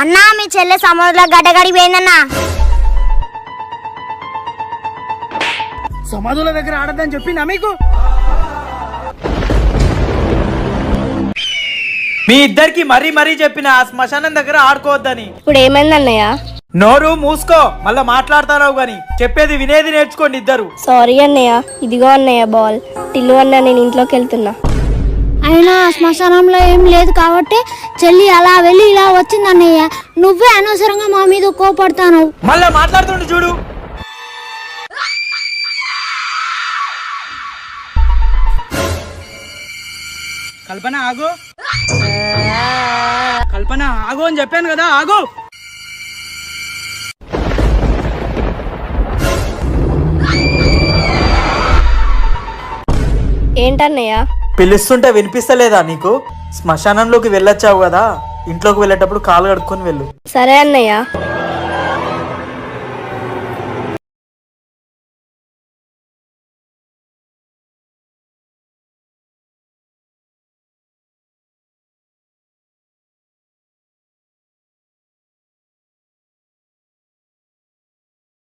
అన్నా మీ చెల్లె సముద్రంలో గడ్డగడి పోయిందన్నా. సమాధుల దగ్గర ఆడద్దని చెప్పిందా మీకు? మీ ఇద్దరికి మరీ చెప్పిన ఆ శ్మశానం దగ్గర ఆడుకోవద్దని. ఇప్పుడు ఏమైంది అన్నయ్య? నోరు మూసుకో, మళ్ళా మాట్లాడతారావు గాని. చెప్పేది వినేది నేర్చుకోండి ఇద్దరు. సారీ అన్నయ్య. ఇదిగో అన్నయ్య బాల్. టిల్లు అన్న నేను ఇంట్లోకి వెళ్తున్నా. అయినా శ్మశానంలో ఏం లేదు కాబట్టి చెల్లి అలా వెళ్ళి ఇలా వచ్చిందన్నయ్య. నువ్వే అనవసరంగా మా మీద కోపడతాను. మళ్ళా మాట్లాడుతుండు చూడు. కల్పన ఆగు, కల్పన ఆగు అని చెప్పాను కదా, ఆగు. ఏంటన్నయ్య? పిలుస్తుంటే వినిపిస్తలేదా నీకు? శ్మశానంలోకి వెళ్ళొచ్చావు కదా, ఇంట్లోకి వెళ్ళేటప్పుడు కాలు కడుక్కొని వెళ్ళు. సరే అన్నయ్య.